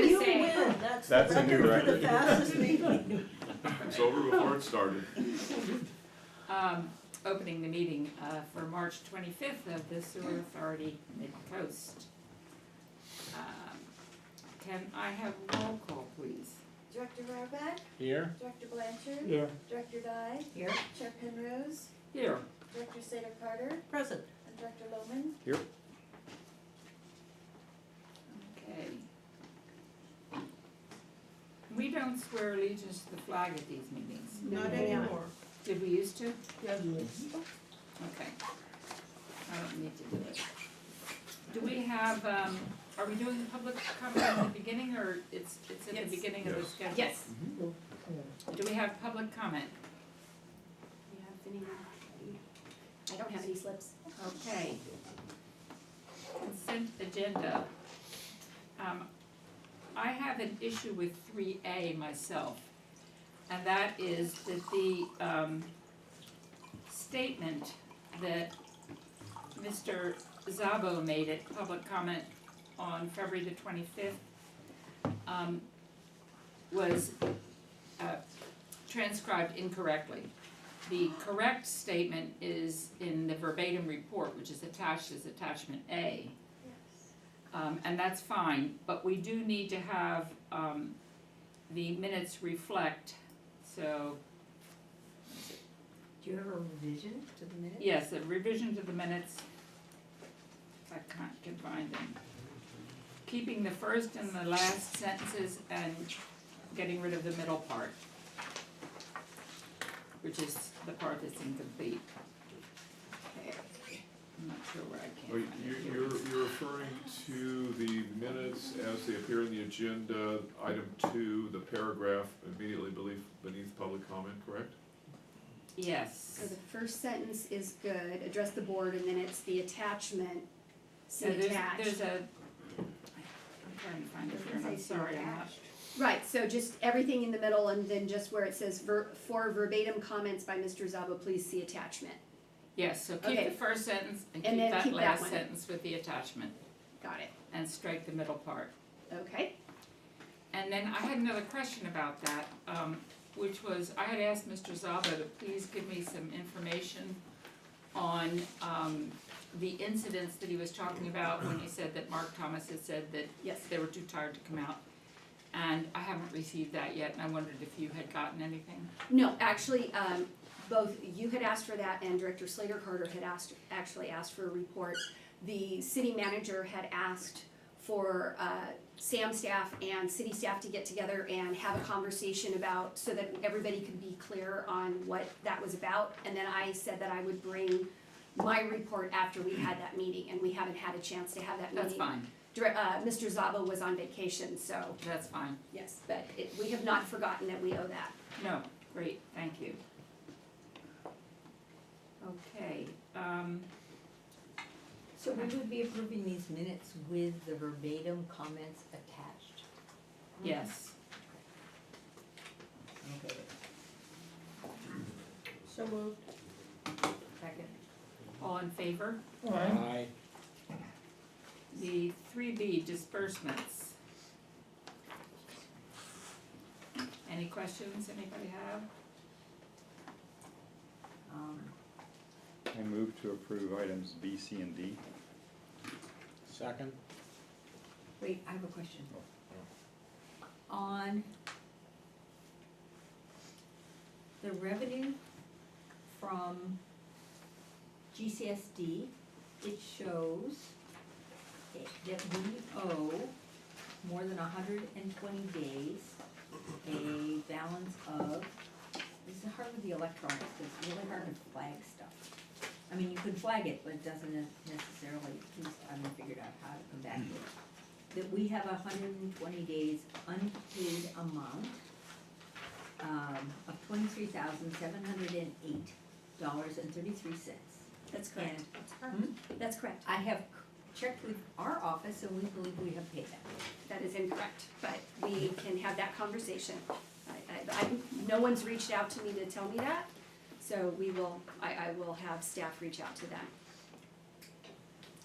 gonna You say. win, that's the That's a new record for the record. fastest meeting. It's over before it started. Opening the meeting for March 25th of the Sewer Authority Mid-Coast. Can I have roll call, please? Director Rohrbeck, Here? Director Blanchard, Here. Director Dye, Here, Chair Penrose, Here. Director Sader Carter, present. and Director Lohman. Here. Okay. We don't swear allegiance to the flag at these meetings. Not anymore. Did we used to? Yes. Okay. I don't need to do it. Do we have, are we doing public comment at the beginning, or it's at Yes. the beginning of the Yes. schedule? Yes. Do we have public comment? You have any, I don't have any slips. Okay. Consent agenda. I have an issue with 3A myself, and that is that the statement that Mr. Zabo made at public comment on February the 25th was transcribed incorrectly. The correct statement is in the verbatim report, which is attached as attachment A. And that's fine, but we do need to have the minutes reflect, so, Do you have a revision to the minutes? yes, a revision to the minutes, if I can find them. Keeping the first and the last sentences and getting rid of the middle part, which is the part that's incomplete. I'm not sure where I Well, can find it. You're referring to the minutes as they appear in the agenda, item 2, the paragraph immediately beneath public comment, correct? Yes. So the first sentence is good, address the board, and then it's the attachment, see So attached. there's a, I'm trying to find it here, and I'm sorry, I'm not. Right, so just everything in the middle, and then just where it says for verbatim comments by Mr. Zabo, please see attachment. Yes, so keep Okay. the first sentence and And keep then that keep that last one. sentence with the attachment Got it, and strike the middle part. okay. And then I had another question about that, which was, I had asked Mr. Zaba to please give me some information on, the incidents that he was talking about when he said that Mark Thomas had said that Yes. they were too tired to come out. And I haven't received that yet, and I wondered if you had gotten anything. No, actually, both you had asked for that and Director Slater Carter had actually asked for a report. The city manager had asked for SAM staff and city staff to get together and have a conversation about, so that everybody could be clear on what that was about. And then I said that I would bring my report after we had that meeting, and we haven't had a chance to have that meeting. That's fine, Mr. Zaba was on vacation, so, that's fine. yes, but we have not forgotten that we owe that. No, great, thank you. Okay, So we would be approving these minutes with the verbatim comments attached? yes. Okay. So moved. Second. All in favor? Aye. The 3B disbursements. Any questions anybody have? I move to approve items B, C, and D. Second. Wait, I have a question. On the revenue from GCSD, it shows that we owe more than 120 days a balance of, this is hard with the electronics, it's really hard to flag stuff. I mean, you can flag it, but it doesn't necessarily, at least I haven't figured out how to come back to it. That we have 120 days unpaid amount of $23,708.33. That's correct. And That's correct. I have checked with our office and we believe we have paid that. That is incorrect, but we can have that conversation. No one's reached out to me to tell me that, so I will have staff reach out to them.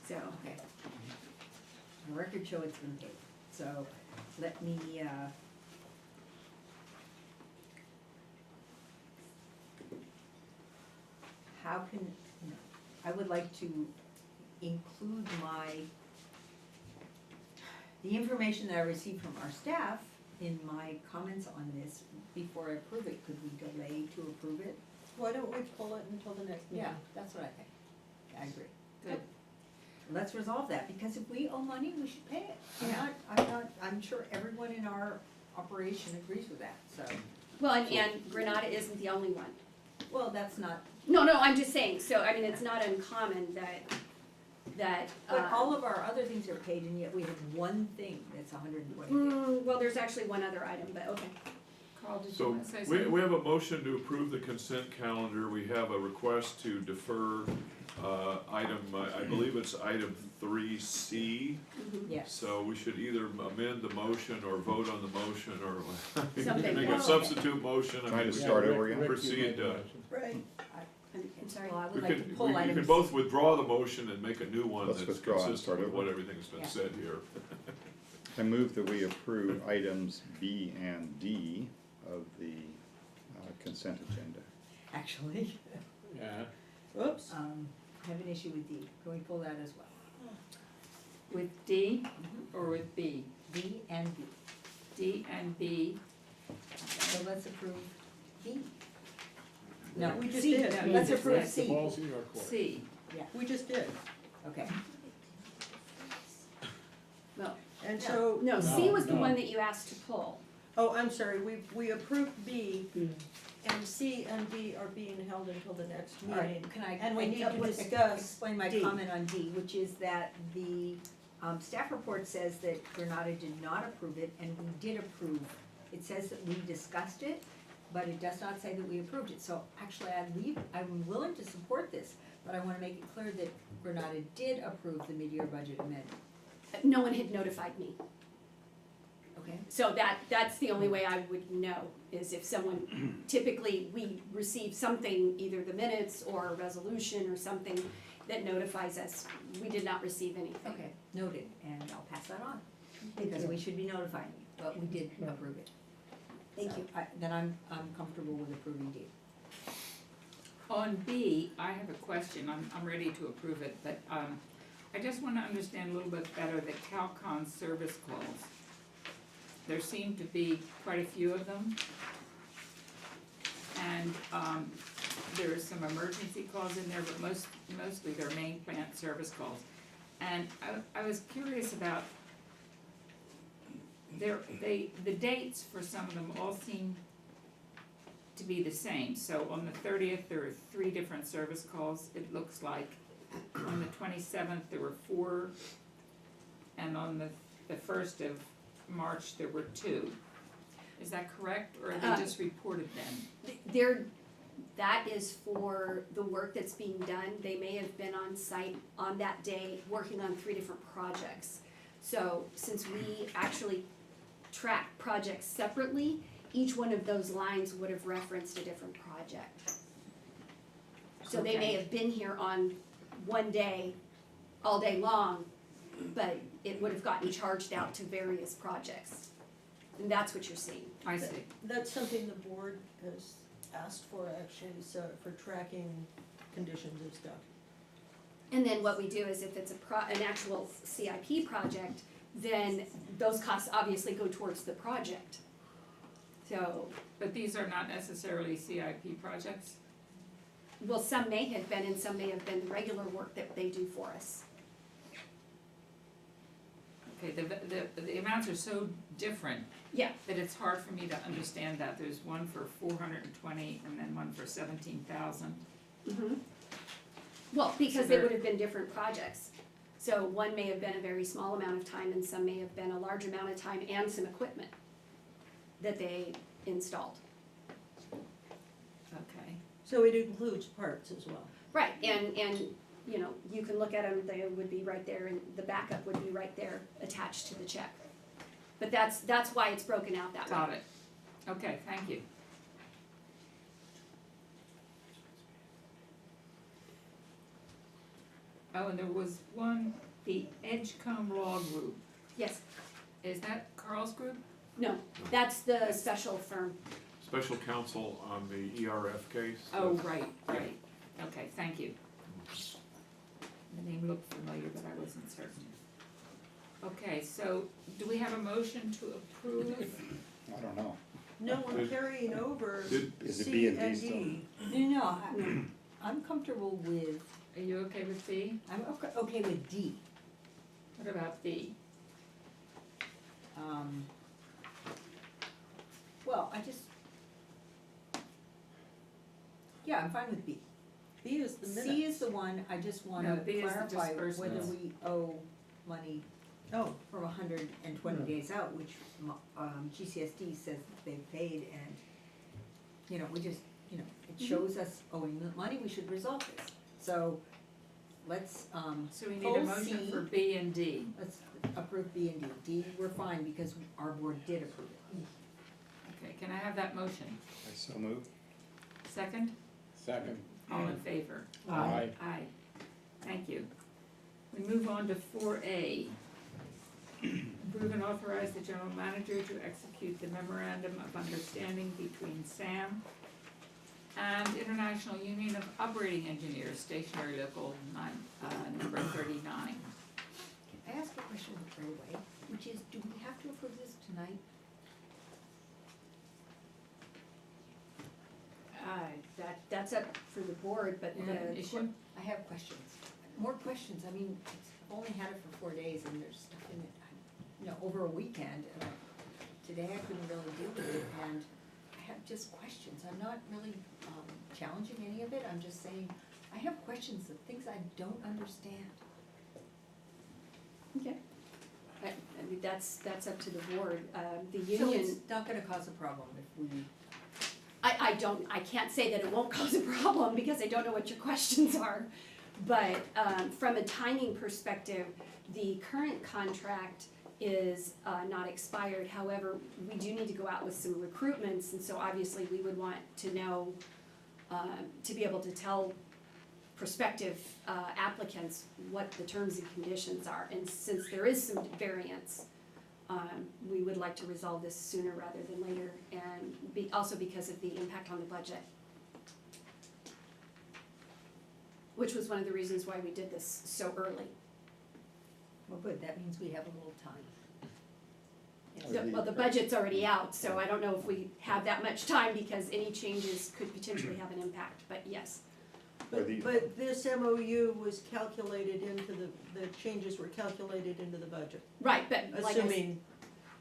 So, Okay. The record show it's been paid, so let me, how can, I would like to include the information that I received from our staff in my comments on this before I approve it. Could we delay to approve it? Why don't we pull it until the next meeting? Yeah, that's what I think. I agree. Good. Let's resolve that, because if we owe money, we should pay it. I'm sure everyone in our operation agrees with that, so. Well, and Granada isn't the only one. Well, that's not, No, I'm just saying, so, I mean, it's not uncommon that, but all of our other things are paid, and yet we have one thing that's 120 days. well, there's actually one other item, but okay. Carl, did you So wanna say we something? have a motion to approve the consent calendar. We have a request to defer item, I believe it's item 3C. Yes. So we should either amend the motion or vote on the motion, or Something. make a substitute motion. I Try mean, to start over again. Proceed, Right. I'm sorry. Well, I we would like to can, pull you can items. both withdraw the motion and make a new one Let's that's withdraw and consistent start with over. what everything's been Yeah. said here. I move that we approve items B and D of the consent agenda. Actually, Oops. I have an issue with D. Can we pull that as well? With D or with B? D and B. D and B. So let's approve B. No, We just C. did. No, Let's you just approve did. C. C. We just did. Okay. No, And so, no, C was the one that you asked to pull. oh, I'm sorry, we approved B, and C and D are being held until the next All right, meeting. can I? And we need to let's discuss explain my D. comment on D, which is that the staff report says that Granada did not approve it, and we did approve. It says that we discussed it, but it does not say that we approved it. So actually, I'm willing to support this, but I wanna make it clear that Granada did approve the mid-year budget amendment. No one had notified me. Okay. So that's the only way I would know, is if someone, typically, we receive something, either the minutes or a resolution or something that notifies us. We did not receive anything. Okay, noted, and I'll pass that on, because we should be notifying you, but we did approve it. Thank So you. then I'm comfortable with approving D. On B, I have a question, I'm ready to approve it, but, I just wanna understand a little bit better the CalCon service calls. There seem to be quite a few of them. And, there are some emergency calls in there, but mostly they're main plant service calls. And I was curious about, the dates for some of them all seem to be the same. So on the 30th, there are 3 different service calls, it looks like. On the 27th, there were 4, and on the 1st of March, there were 2. Is that correct, or are they just reported then? That is for the work that's being done. They may have been on site on that day, working on 3 different projects. So since we actually track projects separately, each one of those lines would have referenced a different project. So they may Okay. have been here on one day, all day long, but it would have gotten charged out to various projects. And that's what you're seeing. I see. That's something the board has asked for, actually, so for tracking conditions and stuff. And then what we do is if it's an actual CIP project, then those costs obviously go towards the project. So, But these are not necessarily CIP projects? well, some may have been and some may have been the regular work that they do for us. Okay, the amounts are so different Yeah, that it's hard for me to understand that. There's one for 420 and then one for 17,000. well, because So they they're- would have been different projects. So one may have been a very small amount of time and some may have been a large amount of time and some equipment that they installed. Okay. So it includes parts as well. Right, and, you know, you can look at them, they would be right there, and the backup would be right there attached to the check. But that's why it's broken out that way. Got it. Okay, thank you. Oh, and there was one, the Edgecombe Law Group. Yes, Is that Carl's group? No, that's the special firm. Special counsel on the ERF case. Oh, right, right. Okay, thank you. The name looked familiar, but I wasn't certain. Okay, so do we have a motion to approve? I don't know. No, I'm carrying over Did- Is it C B and D and still? D. No, I'm comfortable with, Are you okay with B? I'm okay with D. What about B? Well, yeah, I'm fine with B. B is the minutes. C is the one, I just wanna No, B is the clarify whether disbursements. we owe money Oh, from 120 days out, which, GCSD says they've paid, and, we just, it shows us owing the money, we should resolve this. So, let's, So we need a Full motion C. for B and D. let's approve B and D. D, we're fine, because our board did approve it. Okay, can I have that motion? I so move. Second? Second. All in favor? Aye. Aye. Thank you. We move on to 4A. Approve and authorize the general manager to execute the memorandum of understanding between SAM and International Union of Operating Engineers, stationary local number 39. Can I ask a question right away, which is, do we have to approve this tonight? That's up for the board, but Yeah, the, issue? I have questions, more questions, I mean, I've only had it for 4 days, and there's stuff in it, over a weekend, and today I couldn't really deal with it, and I have just questions, I'm not really, challenging any of it, I'm just saying, I have questions of things I don't understand. okay. I mean, that's up to the board. The So union. it's not gonna cause a problem if we, I can't say that it won't cause a problem because I don't know what your questions are. But from a timing perspective, the current contract is not expired. However, we do need to go out with some recruitments, and so obviously we would want to know, to be able to tell prospective applicants what the terms and conditions are. And since there is some variance, we would like to resolve this sooner rather than later, and also because of the impact on the budget. Which was one of the reasons why we did this so early. well, good, that means we have a little time. Well, the budget's already out, so I don't know if we have that much time because any changes could potentially have an impact, but yes. but this MOU was calculated into the changes were calculated into the budget, Right, but like I assuming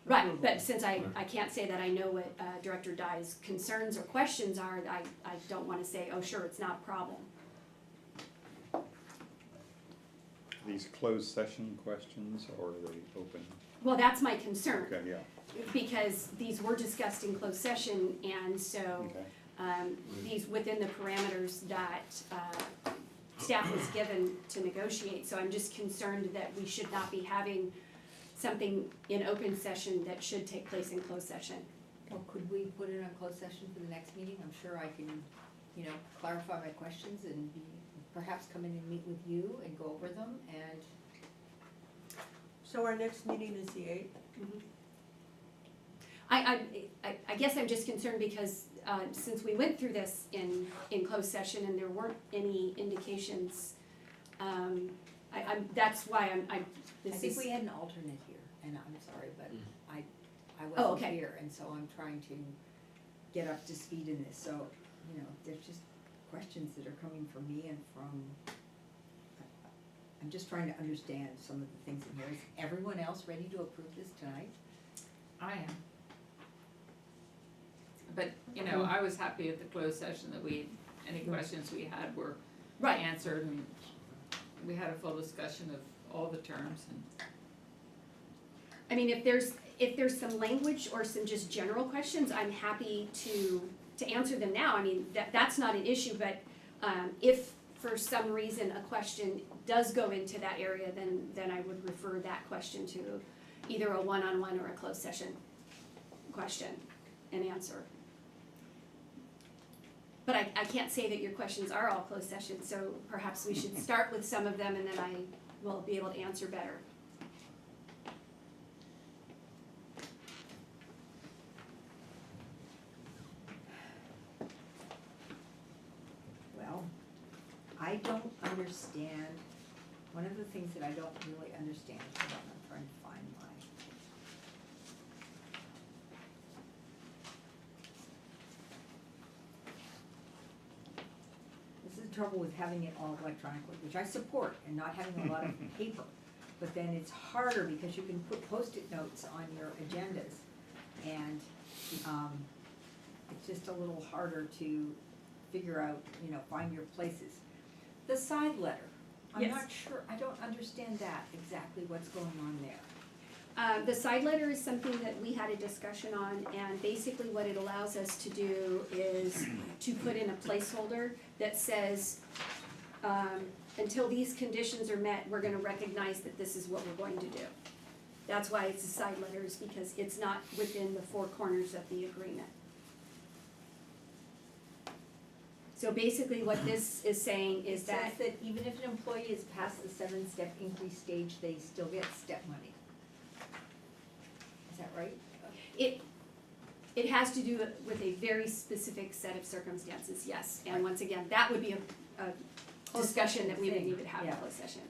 right, approval. but since I can't say that I know what Director Dye's concerns or questions are, I don't wanna say, oh, sure, it's not a problem. These closed session questions, or are they open? Well, that's my concern, Okay, yeah, because these were discussed in closed session, and so, okay. these within the parameters that, staff was given to negotiate, so I'm just concerned that we should not be having something in open session that should take place in closed session. Well, could we put it on closed session for the next meeting? I'm sure I can, clarify my questions and perhaps come in and meet with you and go over them, and So our next meeting is the 8th. I guess I'm just concerned because, since we went through this in closed session and there weren't any indications, that's why I this think is. we had an alternate here, and I'm sorry, but I Oh, wasn't okay. here, and so I'm trying to get up to speed in this, so, there's just questions that are coming from me and from, I'm just trying to understand some of the things in here. Is everyone else ready to approve this tonight? I am. But, I was happy at the closed session that any questions we had were Right. answered, and we had a full discussion of all the terms, and I mean, if there's some language or some just general questions, I'm happy to answer them now. I mean, that's not an issue, but, if for some reason a question does go into that area, then I would refer that question to either a one-on-one or a closed session question and answer. But I can't say that your questions are all closed session, so perhaps we should start with some of them and then I will be able to answer better. I don't understand, one of the things that I don't really understand, hold on, I'm trying to find my. This is the trouble with having it all electronically, which I support, and not having a lot of paper. But then it's harder because you can put Post-it notes on your agendas, and, it's just a little harder to figure out, find your places. The side letter, I'm Yes. not sure, I don't understand that, exactly what's going on there. The side letter is something that we had a discussion on, and basically what it allows us to do is to put in a placeholder that says, until these conditions are met, we're gonna recognize that this is what we're going to do. That's why it's a side letter, is because it's not within the four corners of the agreement. So basically what this is saying is It that, says that even if an employee is past the 7-step increase stage, they still get step money. Is that right? it has to do with a very specific set of circumstances, yes. And once again, that would be a Closed discussion that we would session need to have in yeah. closed session.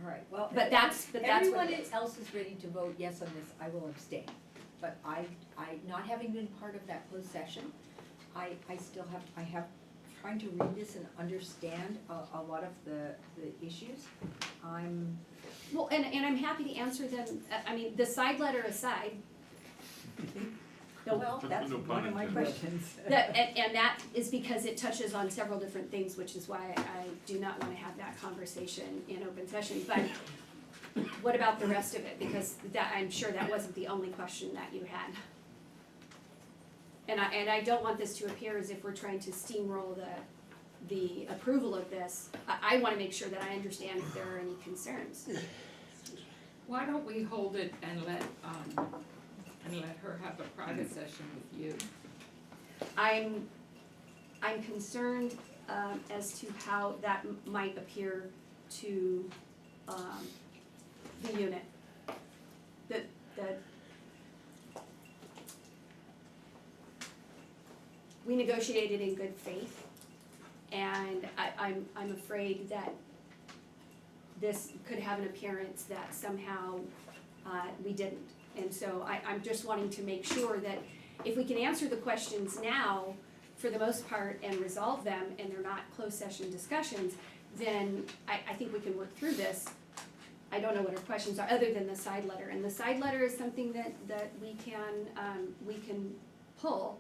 All right, well. But that's what Everyone it is. else is ready to vote yes on this, I will abstain. But I, not having been part of that closed session, I still have, trying to read this and understand a lot of the issues. Well, and I'm happy to answer them, I mean, the side letter aside. No, Well, that's No pun one of my intended. questions. and that is because it touches on several different things, which is why I do not wanna have that conversation in open session, but what about the rest of it? Because I'm sure that wasn't the only question that you had. And I don't want this to appear as if we're trying to steamroll the approval of this. I wanna make sure that I understand if there are any concerns. Why don't we hold it and let her have a private session with you? I'm concerned, as to how that might appear to, the unit. That we negotiated in good faith, and I'm afraid that this could have an appearance that somehow, we didn't. And so I'm just wanting to make sure that if we can answer the questions now, for the most part, and resolve them, and they're not closed session discussions, then I think we can work through this. I don't know what our questions are, other than the side letter, and the side letter is something that we can pull.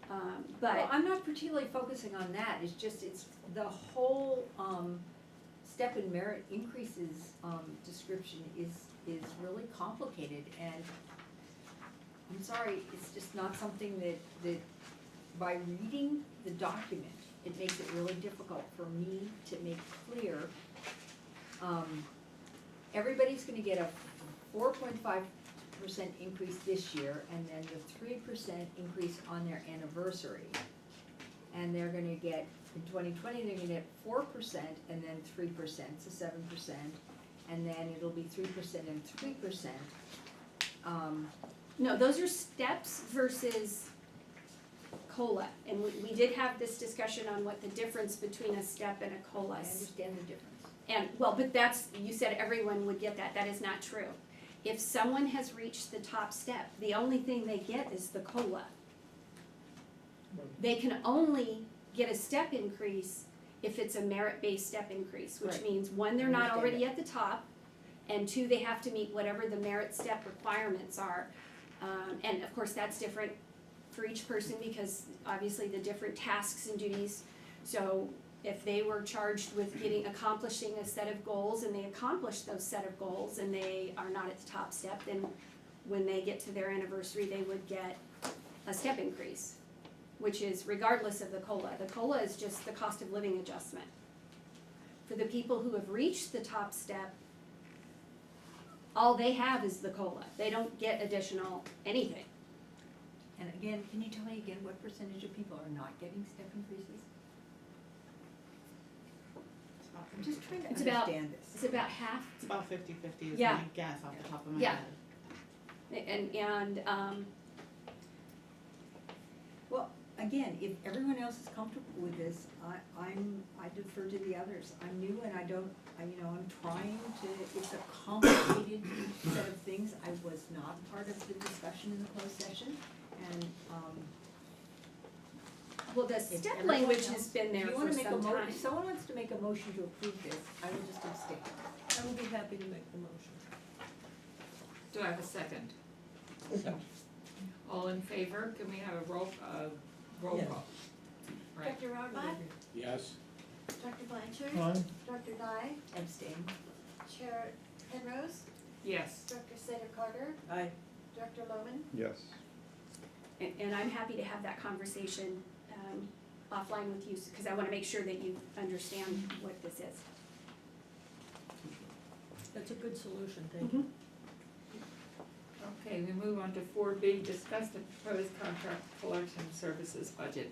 Well, But, I'm not particularly focusing on that, it's the whole, step and merit increases, description is really complicated, and I'm sorry, it's just not something that by reading the document, it makes it really difficult for me to make clear. Everybody's gonna get a 4.5% increase this year, and then the 3% increase on their anniversary. And they're gonna get, in 2020, they're gonna get 4% and then 3%, so 7%. And then it'll be 3% and 3%. no, those are steps versus COLA. And we did have this discussion on what the difference between a step and a COLA I is. understand the difference. And, well, but that's, you said everyone would get that, that is not true. If someone has reached the top step, the only thing they get is the COLA. They can only get a step increase if it's a merit-based step increase, which Right. means, one, they're not Understand already it. at the top, and two, they have to meet whatever the merit step requirements are. And of course, that's different for each person, because obviously the different tasks and duties. So if they were charged with accomplishing a set of goals, and they accomplish those set of goals, and they are not at the top step, then when they get to their anniversary, they would get a step increase, which is regardless of the COLA. The COLA is just the cost of living adjustment. For the people who have reached the top step, all they have is the COLA. They don't get additional anything. And again, can you tell me again what percentage of people are not getting step increases? I'm just trying to It's about- understand this. It's about half, It's about 50-50 is Yeah. my guess off the top of my Yeah. head. and Well, again, if everyone else is comfortable with this, I defer to the others. I'm new and I'm trying to, it's a complicated set of things. I was not part of the discussion in the closed session, and, Well, the if step everyone language else- has been there if you for wanna make a some time. if someone wants to make a motion to approve this, I will just abstain. I would be happy to make the motion. Do I have a second? All in favor, can we have a roll Yes. call? Right, Dr. Rohrbach, Yes. Dr. Blanchard, Aye. Dr. Dye, Abstain. Chair Penrose, yes, Dr. Slater Carter, Aye. Dr. Lohman. Yes. And I'm happy to have that conversation, offline with you, because I wanna make sure that you understand what this is. That's a good solution, thank you. okay, we move on to 4B, discuss the proposed contract collection services budget.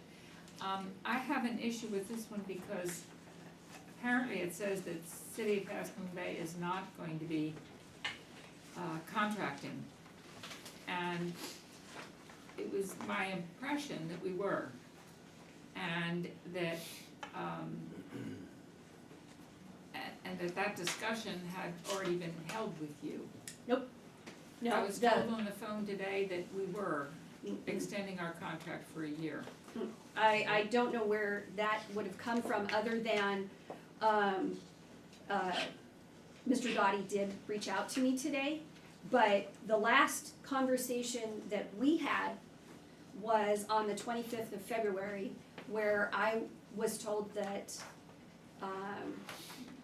I have an issue with this one because apparently it says that City of Half Moon Bay is not going to be contracting. And it was my impression that we were, and that, and that discussion had already been held with you. I No, was the, told on the phone today that we were extending our contract for a year. I don't know where that would have come from, other than, Mr. Dottie did reach out to me today, but the last conversation that we had was on the 25th of February, where I was told that,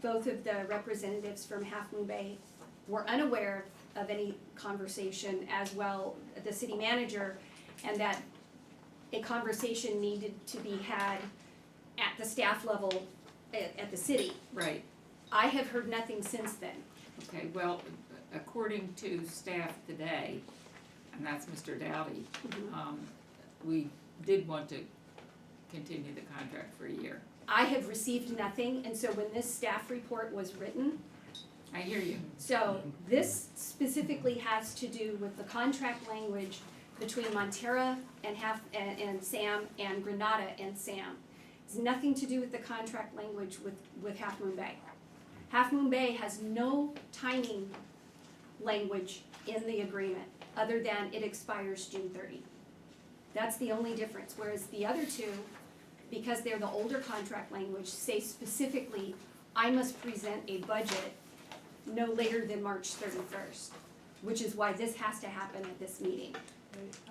both of the representatives from Half Moon Bay were unaware of any conversation, as well the city manager, and that a conversation needed to be had at the staff level at the city. Right, I have heard nothing since then. okay, well, according to staff today, and that's Mr. Dowdy, we did want to continue the contract for a year. I have received nothing, and so when this staff report was written, I hear you. so this specifically has to do with the contract language between Montera and Sam, and Granada and Sam. It's nothing to do with the contract language with Half Moon Bay. Half Moon Bay has no timing language in the agreement, other than it expires June 30. That's the only difference, whereas the other two, because they're the older contract language, say specifically, I must present a budget no later than March 31st, which is why this has to happen at this meeting.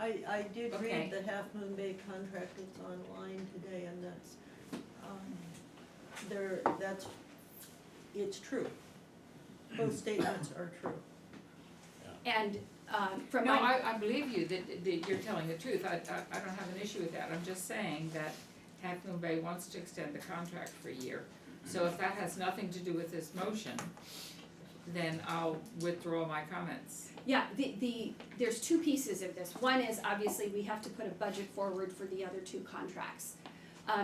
I did Okay. read the Half Moon Bay contract that's online today, and that's, it's true. Both statements are true. And from No, my, I believe you that you're telling the truth. I don't have an issue with that. I'm just saying that Half Moon Bay wants to extend the contract for a year. So if that has nothing to do with this motion, then I'll withdraw my comments. yeah, there's two pieces of this. One is obviously we have to put a budget forward for the other two contracts.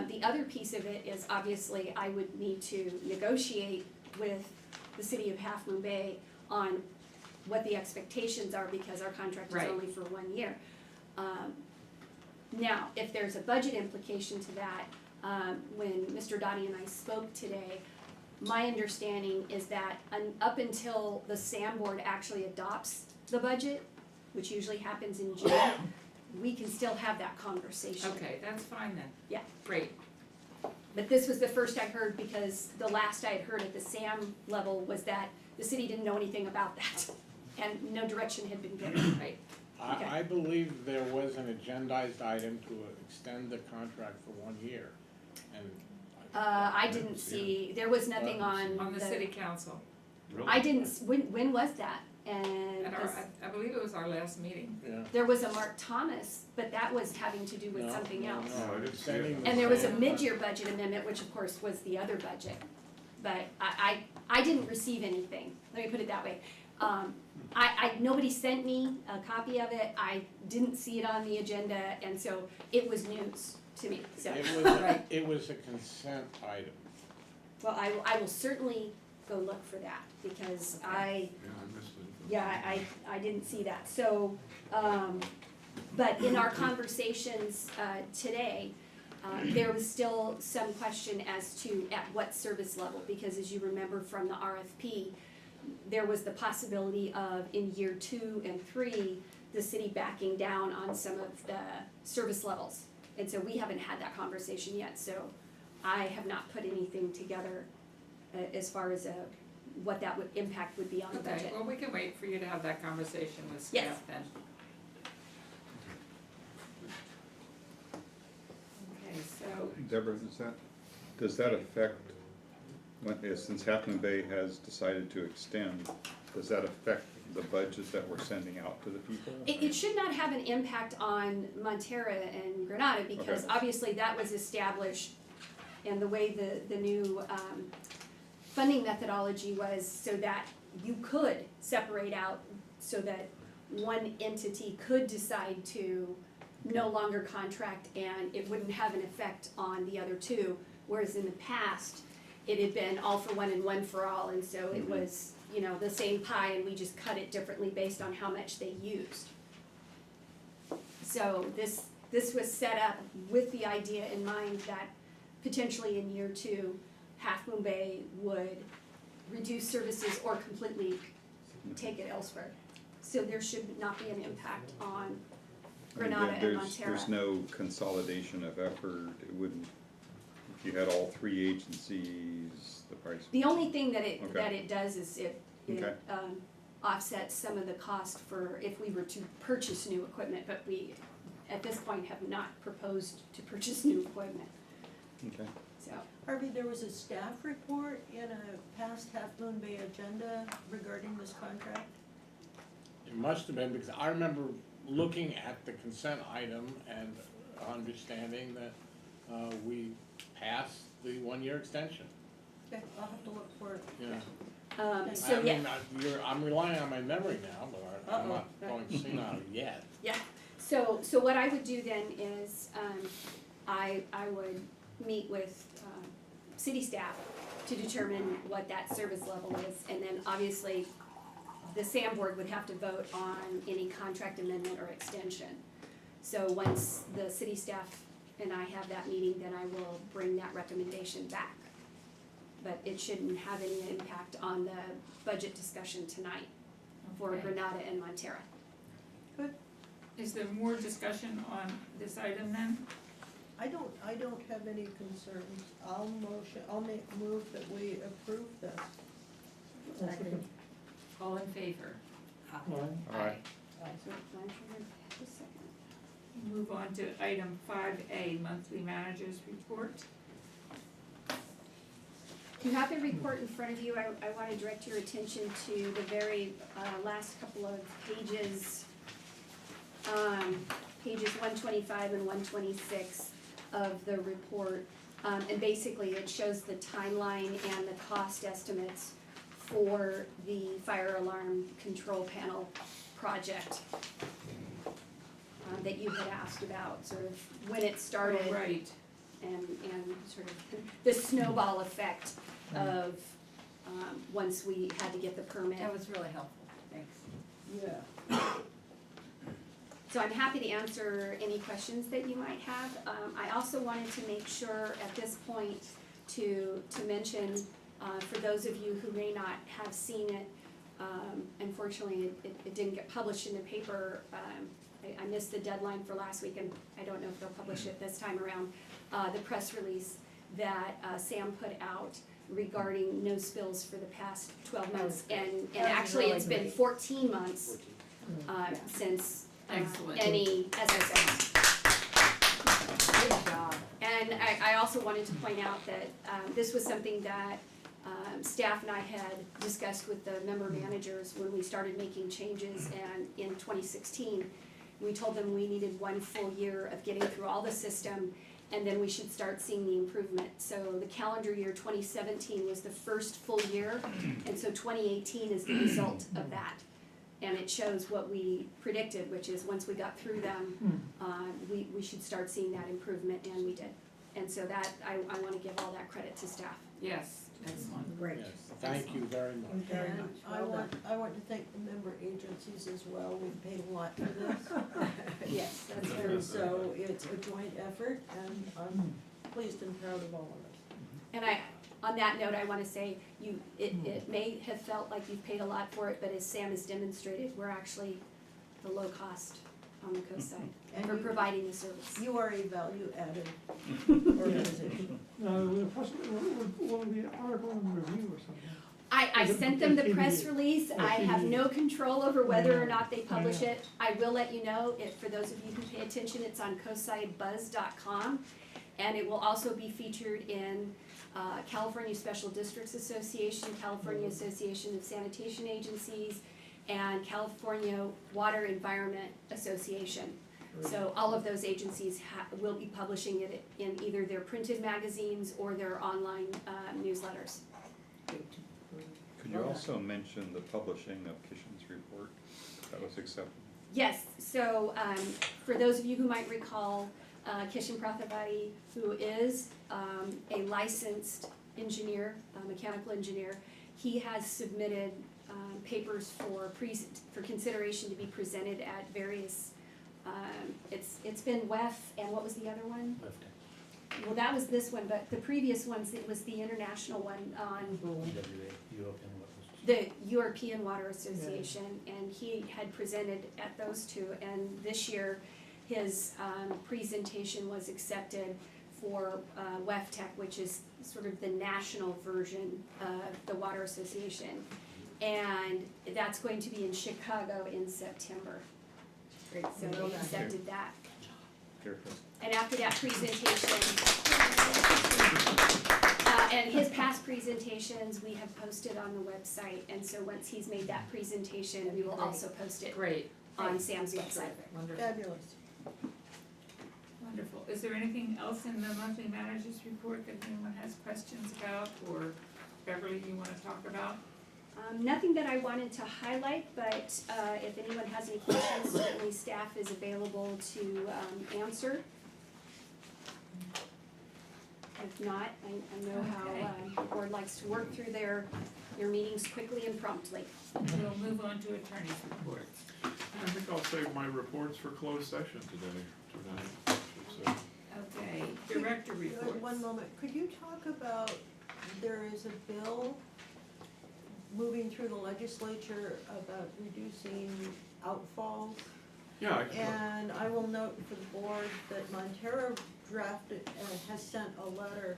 The other piece of it is obviously I would need to negotiate with the city of Half Moon Bay on what the expectations are, because our contract is Right. only for 1 year. Now, if there's a budget implication to that, when Mr. Dottie and I spoke today, my understanding is that up until the SAM board actually adopts the budget, which usually happens in June, we can still have that conversation. Okay, that's fine then. Yeah. Great. But this was the first I heard, because the last I had heard at the SAM level was that the city didn't know anything about that, and no direction had been given. Right. Okay. I believe there was an agendized item to extend the contract for 1 year, and. I didn't see, there was nothing on On the city council. I didn't, when was that? And At our, I believe it was our last meeting. Yeah. there was a Mark Thomas, but that was having to do with No, something no, else. No, I didn't see it. Extending And there was a same- mid-year budget amendment, which of course was the other budget. But I didn't receive anything, let me put it that way. Nobody sent me a copy of it, I didn't see it on the agenda, and so it was news to me, so. It was a consent item. Well, I will certainly go look for that, because Okay. I Yeah, I missed it. Yeah, I didn't see that, so, But in our conversations today, there was still some question as to at what service level, because as you remember from the RFP, there was the possibility of in year 2 and 3, the city backing down on some of the service levels. And so we haven't had that conversation yet, so I have not put anything together as far as what that impact would be on the Okay, budget. well, we can wait for you to have that conversation with Yes. staff then. Okay, so, Deborah, does that affect, since Half Moon Bay has decided to extend, does that affect the budget that we're sending out to the people? It should not have an impact on Montera and Granada, because Okay. obviously that was established, and the way the new funding methodology was so that you could separate out, so that one entity could decide to no longer contract and it wouldn't have an effect on the other two, whereas in the past, it had been all for one and one for all, and so it was, you know, the same pie, and we just cut it differently based on how much they used. So this was set up with the idea in mind that potentially in year 2, Half Moon Bay would reduce services or completely take it elsewhere. So there should not be an impact on Granada and Montera. There's no consolidation of effort, it wouldn't, if you had all 3 agencies, the price. The only thing that Okay. it does is it Okay. offsets some of the cost for if we were to purchase new equipment, but we, at this point, have not proposed to purchase new equipment, Okay. so. Harvey, there was a staff report in a past Half Moon Bay agenda regarding this contract? It must have been, because I remember looking at the consent item and understanding that we passed the 1-year extension. Okay, I'll have to look for it. Yeah. So I yeah, mean, I'm relying on my memory now, but I'm not Uh-oh. going senile yet. so what I would do then is, I would meet with, city staff to determine what that service level is, and then obviously, the SAM board would have to vote on any contract amendment or extension. So once the city staff and I have that meeting, then I will bring that recommendation back. But it shouldn't have any impact on the budget discussion tonight for Okay. Granada and Montera. is there more discussion on this item then? I don't have any concerns. I'll move that we approve this. Second. All in favor? Aye. So Blanchard, just a second. Move on to item 5A, monthly managers report. You have the report in front of you. I want to direct your attention to the very last couple of pages, pages 125 and 126 of the report. And basically, it shows the timeline and the cost estimates for the fire alarm control panel project that you had asked about, sort of when it started. Oh, right. And sort of the snowball effect of, once we had to get the permit. That was really helpful, thanks. Yeah. So I'm happy to answer any questions that you might have. I also wanted to make sure at this point to mention, for those of you who may not have seen it, unfortunately, it didn't get published in the paper. I missed the deadline for last week, and I don't know if they'll publish it this time around. The press release that Sam put out regarding no spills for the past 12 months. And actually, it's been 14 months since Excellent. any SSS. Good job. And I also wanted to point out that this was something that staff and I had discussed with the member managers when we started making changes, and in 2016, we told them we needed 1 full year of getting through all the system, and then we should start seeing the improvement. So the calendar year 2017 was the first full year, and so 2018 is the result of that. And it shows what we predicted, which is once we got through them, we should start seeing that improvement, and we did. And so that, I wanna give all that credit to staff. Yes, excellent. Great. Yes, thank you very much. Very And much. I Well want to thank the member agencies as well. We paid a lot for this. Yes, that's very, And so it's a joint effort, and I'm pleased and proud of all of us. and on that note, I wanna say, it may have felt like you've paid a lot for it, but as Sam has demonstrated, we're actually the low cost on the coast side And for you- providing the service. You are a value-added organization. Will the article in review or something? I Is it sent them the TBD? press release, Oh, I have TBD. no control over whether or Yeah. not they publish Yeah. it. I will let you know, for those of you who pay attention, it's on coastsidebuzz.com. And it will also be featured in California Special Districts Association, California Association of Sanitation Agencies, and California Water Environment Association. So all of those agencies will be publishing it in either their printed magazines or their online newsletters. Could you also mention the publishing of Kishen's report? That was accepted. Yes, so for those of you who might recall, Kishan Prathabadi, who is a licensed engineer, mechanical engineer, he has submitted papers for consideration to be presented at various, it's been WEF, and what was the other one? Well, that was this one, but the previous ones, it was the international one on the European Water Association, and he had presented at those two, and this year, his presentation was accepted for WEFTEC, which is sort of the national version of the Water Association. And that's going to be in Chicago in September. So they accepted that. Here, Chris. And after that presentation, and his past presentations, we have posted on the website, and so once he's made that presentation, we will also post it Great, on Sam's website. wonderful, Fabulous. wonderful. Is there anything else in the monthly managers report that anyone has questions about, or Beverly, you wanna talk about? Nothing that I wanted to highlight, but if anyone has any questions, certainly staff is available to answer. If not, I know how the board likes to work through their meetings quickly and promptly. We'll move on to attorney's reports. I think I'll save my reports for closed session tonight, I should say. Okay, director reports. One moment, could you talk about, there is a bill moving through the legislature about reducing outfalls? Yeah, I can, And I will note for the board that Montero drafted, has sent a letter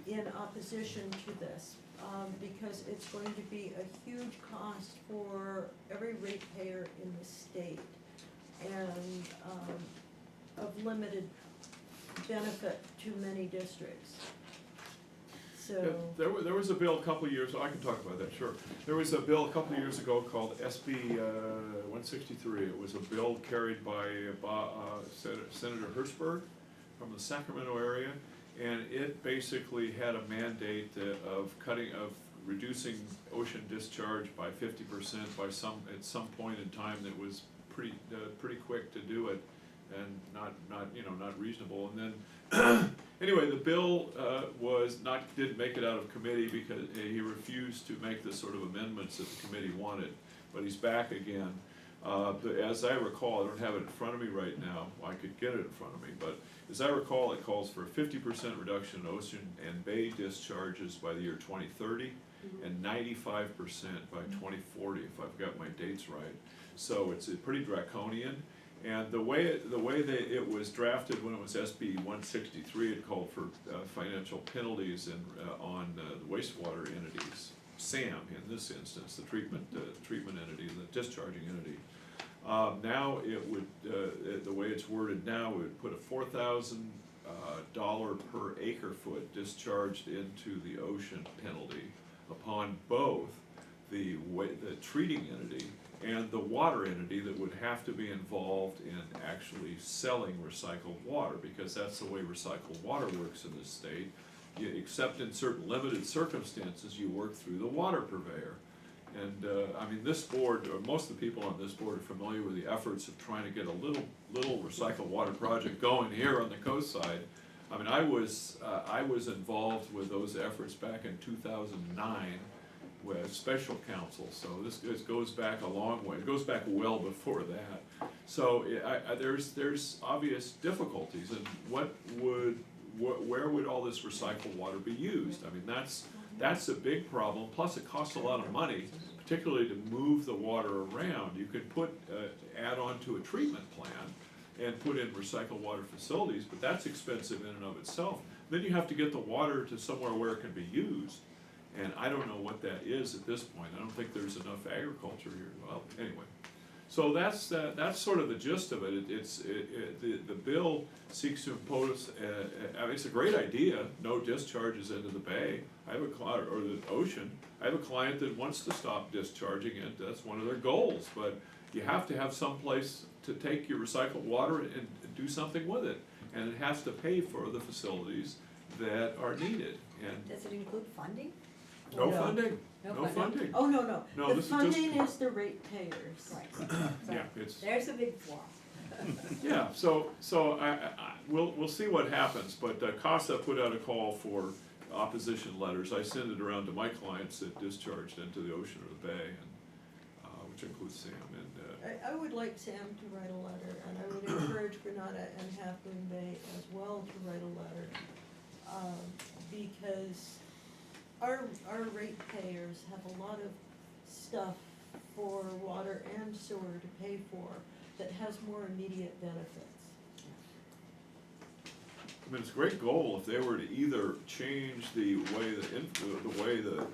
in opposition to this, because it's going to be a huge cost for every ratepayer in the state, and, of limited benefit to many districts. yeah, So, there was a bill a couple of years, I can talk about that, sure. There was a bill a couple of years ago called SB 163. It was a bill carried by Senator Hertzberg from the Sacramento area, and it basically had a mandate of reducing ocean discharge by 50% at some point in time that was pretty quick to do it, and not reasonable. And then anyway, the bill didn't make it out of committee because he refused to make the sort of amendments that the committee wanted, but he's back again. But as I recall, I don't have it in front of me right now, I could get it in front of me, but as I recall, it calls for a 50% reduction in ocean and bay discharges by the year 2030, and 95% by 2040, if I've got my dates right. So it's pretty draconian. And the way it was drafted when it was SB 163, it called for financial penalties on the wastewater entities, SAM in this instance, the treatment entity, the discharging entity. Now it would, the way it's worded now, it would put a $4,000 per acre foot discharged into the ocean penalty upon both the treating entity and the water entity that would have to be involved in actually selling recycled water, because that's the way recycled water works in this state. Except in certain limited circumstances, you work through the water purveyor. And I mean, this board, or most of the people on this board are familiar with the efforts of trying to get a little recycled water project going here on the coast side. I mean, I was involved with those efforts back in 2009 with special counsel, so this goes back a long way. It goes back well before that. So there's obvious difficulties, and where would all this recycled water be used? I mean, that's a big problem, plus it costs a lot of money, particularly to move the water around. You could add on to a treatment plant and put in recycled water facilities, but that's expensive in and of itself. Then you have to get the water to somewhere where it can be used, and I don't know what that is at this point. I don't think there's enough agriculture here. Well, anyway. So that's sort of the gist of it. The bill seeks to impose, I mean, it's a great idea, no discharges into the bay. I have a client, or the ocean, I have a client that wants to stop discharging it, that's one of their goals, but you have to have some place to take your recycled water and do something with it. And it has to pay for the facilities that are needed, and Does it include funding? no No. funding, No no funding. funding. Oh, no, No, the this is funding is the ratepayers. Right. Yeah, it's. There's a big flaw. Yeah, so we'll see what happens, but CASA put out a call for opposition letters. I send it around to my clients that discharged into the ocean or the bay, and, which includes Sam, and, I would like Sam to write a letter, and I would encourage Granada and Half Moon Bay as well to write a letter. Because our ratepayers have a lot of stuff for water and sewer to pay for that has more immediate benefits. I mean, it's a great goal if they were to either change the way the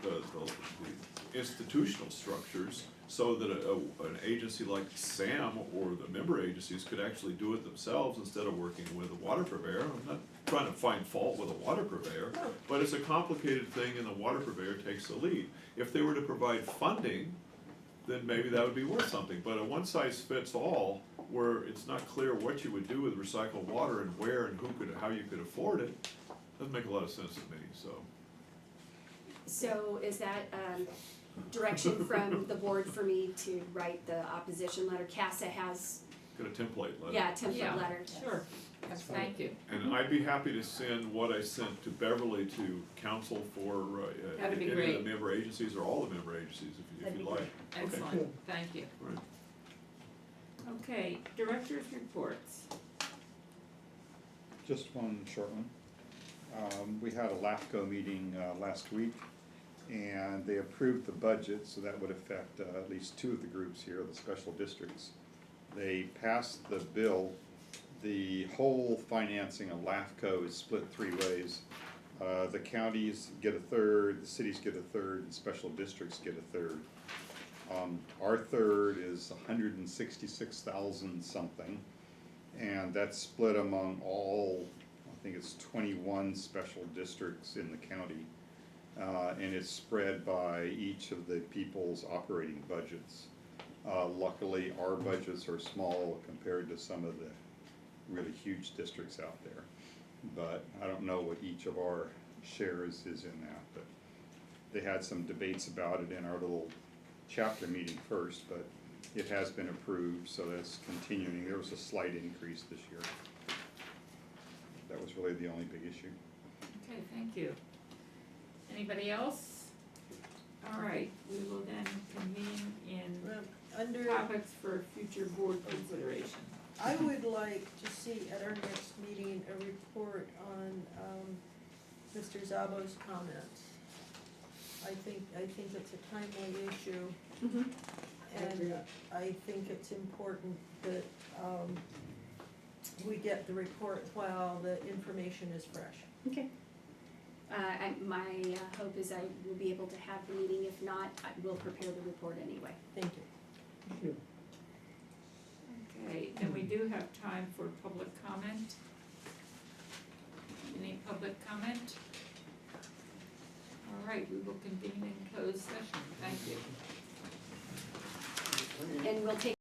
institutional structures so that an agency like SAM or the member agencies could actually do it themselves instead of working with a water purveyor. I'm not trying to find fault with a water purveyor, but it's a complicated thing and the water purveyor takes the lead. If they were to provide funding, then maybe that would be worth something, but a one-size-fits-all, where it's not clear what you would do with recycled water and where and how you could afford it, doesn't make a lot of sense to me, so. So is that direction from the board for me to write the opposition letter? CASA has, Got a template letter. yeah, a template Yeah. letter. Sure, thank you. And I'd be happy to send what I sent to Beverly to council for, That'd be any of great. the member agencies or all the member agencies, if That'd you'd be like. great. Excellent, thank you. Right. Okay, director's reports. Just one short one. We had a LAFCO meeting last week, and they approved the budget, so that would affect at least two of the groups here, the special districts. They passed the bill. The whole financing of LAFCO is split three ways. The counties get a third, the cities get a third, and special districts get a third. Our third is 166,000 something, and that's split among all, I think it's 21 special districts in the county. And it's spread by each of the people's operating budgets. Luckily, our budgets are small compared to some of the really huge districts out there. But I don't know what each of our shares is in that, but they had some debates about it in our little chapter meeting first, but it has been approved, so that's continuing. There was a slight increase this year. That was really the only big issue. Okay, thank you. Anybody else? All right, we will then convene in Under, topics for future board consideration. I would like to see at our next meeting a report on, Mr. Zabo's comments. I think it's a timely issue, Mhm. and I think it's important that, we get the report while the information is fresh. Okay. My hope is I will be able to have the meeting. If not, I will prepare the report anyway. Thank you. Thank you. Okay, and we do have time for public comment. Any public comment? All right, we will convene in closed session. Thank you. And we'll take